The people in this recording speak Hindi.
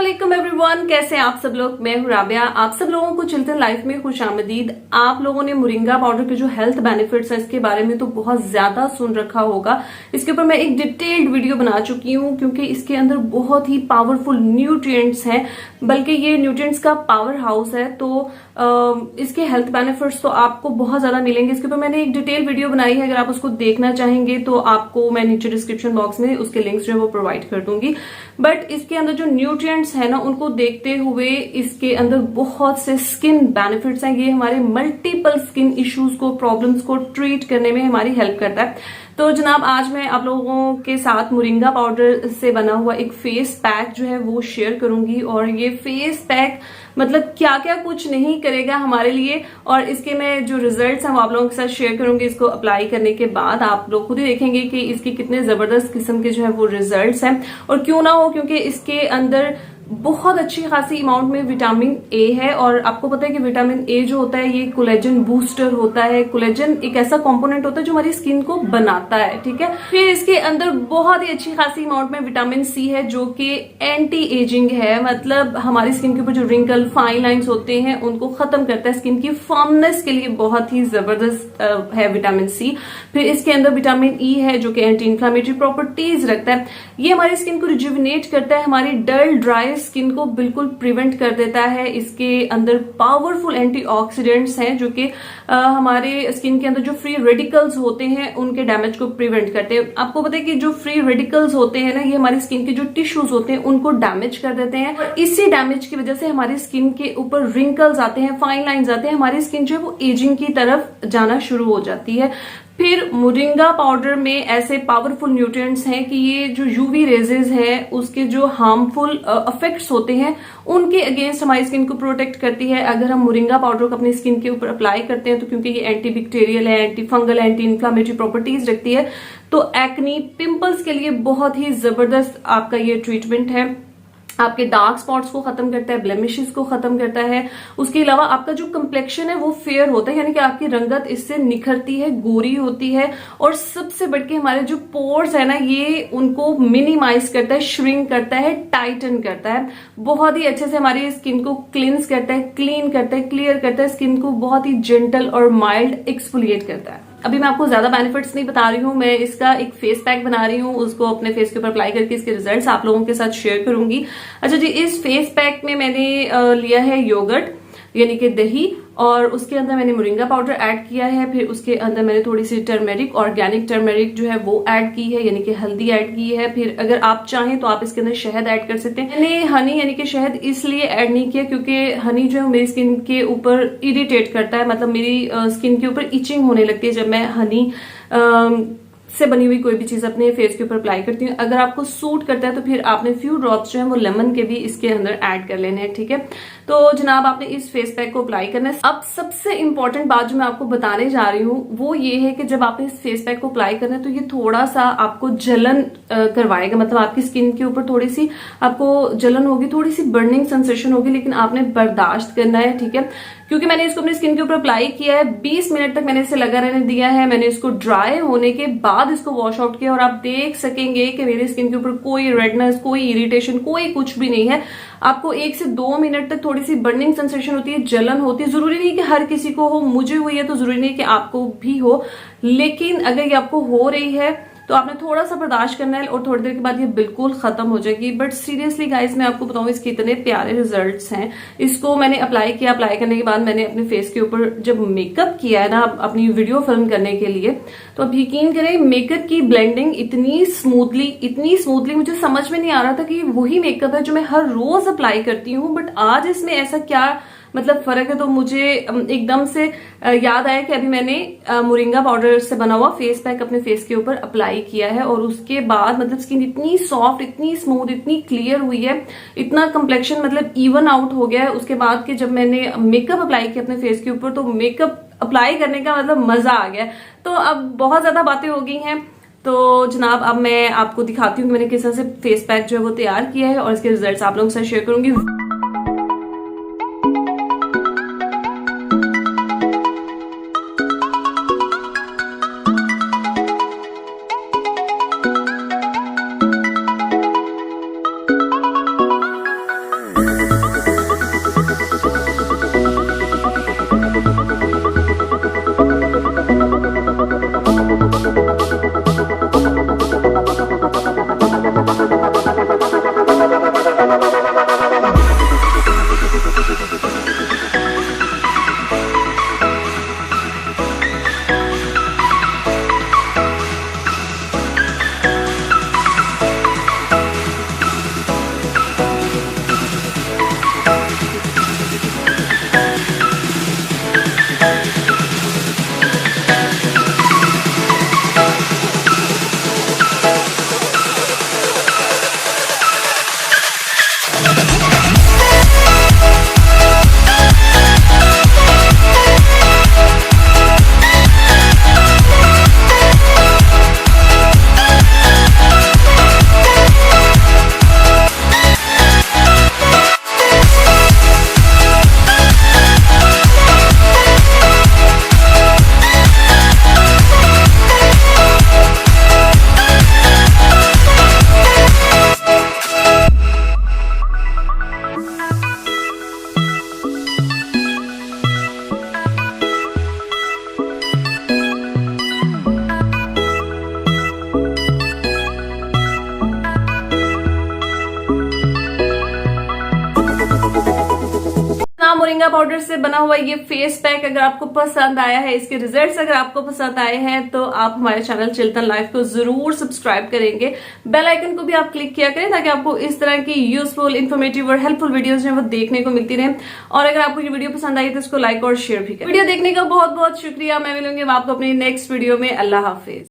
अस्सलामुअलैकुम एवरीवन, कैसे हैं आप सब लोग। मैं हूं राबिया। आप सब लोगों को चिल्ड्रन लाइफ में खुशामदीद। आप लोगों ने मोरिंगा पाउडर के जो हेल्थ बेनिफिट्स है इसके बारे में तो बहुत ज्यादा सुन रखा होगा। इसके ऊपर मैं एक डिटेल्ड वीडियो बना चुकी हूं क्योंकि इसके अंदर बहुत ही पावरफुल न्यूट्रिएंट्स हैं, बल्कि ये न्यूट्रिएंट्स का पावर हाउस है। तो इसके हेल्थ बेनिफिट्स तो आपको बहुत ज्यादा मिलेंगे। इसके ऊपर मैंने एक डिटेल वीडियो बनाई है, अगर आप उसको देखना चाहेंगे तो आपको मैं नीचे डिस्क्रिप्शन बॉक्स में उसके लिंक्स जो है वो प्रोवाइड कर दूंगी। बट इसके अंदर जो न्यूट्रिएंट्स है ना, उनको देखते हुए इसके अंदर बहुत से स्किन बेनिफिट्स हैं। ये हमारे मल्टीपल स्किन इश्यूज को, प्रॉब्लम्स को ट्रीट करने में हमारी हेल्प करता है। तो जनाब, आज मैं आप लोगों के साथ मोरिंगा पाउडर से बना हुआ एक फेस पैक जो है वो शेयर करूंगी। और ये फेस पैक मतलब क्या क्या कुछ नहीं करेगा हमारे लिए, और इसके मैं जो रिजल्ट्स हैं वो आप लोगों के साथ शेयर करूंगी। इसको अप्लाई करने के बाद आप लोग खुद ही देखेंगे कि इसकी कितने जबरदस्त किस्म के जो है वो रिजल्ट्स हैं। और क्यों ना हो, क्योंकि इसके अंदर बहुत अच्छी खासी अमाउंट में विटामिन ए है। और आपको पता है कि विटामिन ए जो होता है ये कोलेजन बूस्टर होता है। कोलेजन एक ऐसा कंपोनेंट होता है जो हमारी स्किन को बनाता है, ठीक है। फिर इसके अंदर बहुत ही अच्छी खासी अमाउंट में विटामिन सी है जो कि एंटी एजिंग है, मतलब हमारी स्किन के ऊपर जो रिंकल फाइन लाइंस होते हैं उनको खत्म करता है। स्किन की फर्मनेस के लिए बहुत ही जबरदस्त है विटामिन सी। फिर इसके अंदर विटामिन ई है जो कि एंटी इंफ्लेमेटरी प्रॉपर्टीज रखता है। ये हमारी स्किन को रिजुविनेट करता है, हमारी डल ड्राई स्किन को बिल्कुल प्रिवेंट कर देता है। इसके अंदर पावरफुल एंटीऑक्सीडेंट्स हैं जो कि हमारे स्किन के अंदर जो फ्री रेडिकल्स होते हैं उनके डैमेज को प्रिवेंट करते हैं। आपको पता है कि जो फ्री रेडिकल्स होते हैं ना, ये हमारी स्किन के जो टिश्यूज होते हैं उनको डैमेज कर देते हैं। और इसी डैमेज की वजह से हमारी स्किन के ऊपर रिंकल्स आते हैं, फाइन लाइंस आते हैं, हमारी स्किन जो है वो एजिंग की तरफ जाना शुरू हो जाती है। फिर मोरिंगा पाउडर में ऐसे पावरफुल न्यूट्रिएंट्स हैं कि ये जो यूवी रेजेस है उसके जो हार्मफुल इफेक्ट्स होते हैं उनके अगेंस्ट हमारी स्किन को प्रोटेक्ट करती है। अगर हम मोरिंगा पाउडर को अपनी स्किन के ऊपर अप्लाई करते हैं तो क्योंकि ये एंटी बैक्टीरियल है, anti fungal, anti inflammatory properties रखती है, तो एक्नी, पिंपल्स के लिए बहुत ही जबरदस्त आपका ये ट्रीटमेंट है। आपके डार्क स्पॉट्स को खत्म करता है, ब्लेमिशेस को खत्म करता है। उसके अलावा आपका जो कंप्लेक्शन है वो फेयर होता है, यानी कि आपकी रंगत इससे निखरती है, गोरी होती है। और सबसे बढ़ के हमारे जो पोर्स है ना, ये उनको मिनिमाइज करता है, श्रिंक करता है, टाइटन करता है। बहुत ही अच्छे से हमारी स्किन को क्लींस करता है, क्लीन करता है, क्लियर करता है। स्किन को बहुत ही जेंटल और माइल्ड एक्सफोलिएट करता है। अभी मैं आपको ज्यादा बेनिफिट्स नहीं बता रही हूँ, मैं इसका एक फेस पैक बना रही हूँ, उसको अपने फेस के ऊपर अप्लाई करके इसके रिजल्ट्स आप लोगों के साथ शेयर करूंगी। अच्छा जी, इस फेस पैक में मैंने लिया है योगर्ट यानी कि दही, और उसके अंदर मैंने मोरिंगा पाउडर ऐड किया है। फिर उसके अंदर मैंने थोड़ी सी टर्मेरिक, ऑर्गेनिक टर्मेरिक जो है वो ऐड की है, यानी कि हल्दी ऐड की है। फिर अगर आप चाहें तो आप इसके अंदर शहद ऐड कर सकते हैं। मैंने हनी यानी कि शहद इसलिए ऐड नहीं किया क्योंकि हनी जो है मेरी स्किन के ऊपर इरिटेट करता है, मतलब मेरी स्किन के ऊपर इचिंग होने लगती है जब मैं हनी से बनी हुई कोई भी चीज अपने फेस के ऊपर अप्लाई करती हूँ। अगर आपको सूट करता है तो फिर आपने फ्यू ड्रॉप्स जो है वो लेमन के भी इसके अंदर ऐड कर लेने हैं, ठीक है। तो जनाब, आपने इस फेस पैक को अप्लाई करना है। अब सबसे इंपॉर्टेंट बात जो मैं आपको बताने जा रही हूँ वो ये है कि जब आपने इस फेस पैक को अप्लाई करना है तो ये थोड़ा सा आपको जलन करवाएगा, मतलब आपकी स्किन के ऊपर थोड़ी सी आपको जलन होगी, थोड़ी सी बर्निंग सेंसेशन होगी, लेकिन आपने बर्दाश्त करना है, ठीक है। क्योंकि मैंने इसको अपनी स्किन के ऊपर अप्लाई किया है, 20 मिनट तक मैंने इसे लगा रहने दिया है। मैंने इसको ड्राई होने के बाद इसको वॉश आउट किया और आप देख सकेंगे कि मेरी स्किन के ऊपर कोई रेडनेस, कोई इरिटेशन, कोई कुछ भी नहीं है। आपको 1 से 2 मिनट तक थोड़ी सी बर्निंग सेंसेशन होती है, जलन होती है। जरूरी नहीं कि हर किसी को हो, मुझे हुई है तो जरूरी नहीं कि आपको भी हो, लेकिन अगर ये आपको हो रही है तो आपने थोड़ा सा बर्दाश्त करना है और थोड़ी देर के बाद ये बिल्कुल खत्म हो जाएगी। बट सीरियसली गाइस, मैं आपको बताऊं इसके इतने प्यारे रिजल्ट्स हैं। इसको मैंने अप्लाई किया, अप्लाई करने के बाद मैंने अपने फेस के ऊपर जब मेकअप किया है ना अपनी वीडियो फिल्म करने के लिए, तो अब यकीन करें मेकअप की ब्लेंडिंग इतनी स्मूथली मुझे समझ में नहीं आ रहा था कि वही मेकअप है जो मैं हर रोज अप्लाई करती हूँ, बट आज इसमें ऐसा क्या मतलब फर्क है। तो मुझे एकदम से याद आया कि अभी मैंने मोरिंगा पाउडर से बना हुआ फेस पैक अपने फेस के ऊपर अप्लाई किया है, और उसके बाद मतलब स्किन इतनी सॉफ्ट, इतनी स्मूथ, इतनी क्लियर हुई है, इतना कंप्लेक्शन मतलब इवन आउट हो गया है। उसके बाद के जब मैंने मेकअप अप्लाई किया अपने फेस के ऊपर तो मेकअप अप्लाई करने का मतलब मजा आ गया। तो अब बहुत ज्यादा बातें हो गई हैं, तो जनाब अब मैं आपको दिखाती हूँ कि मैंने किस तरह से फेस पैक जो है वो तैयार किया है और इसके रिजल्ट्स आप लोगों के साथ शेयर करूंगी। मोरिंगा पाउडर से बना हुआ ये फेस पैक अगर आपको पसंद आया है, इसके रिजल्ट्स अगर आपको पसंद आए हैं, तो आप हमारे चैनल चिल्तन लाइफ को जरूर सब्सक्राइब करेंगे। बेल आइकन को भी आप क्लिक किया करें ताकि आपको इस तरह की यूजफुल, इन्फॉर्मेटिव और हेल्पफुल वीडियोस जो है वो देखने को मिलती रहे। और अगर आपको ये वीडियो पसंद आई तो इसको लाइक और शेयर भी करें। वीडियो देखने का बहुत बहुत शुक्रिया। मैं मिलूंगी आपको अपनी नेक्स्ट वीडियो में। अल्लाह हाफिज।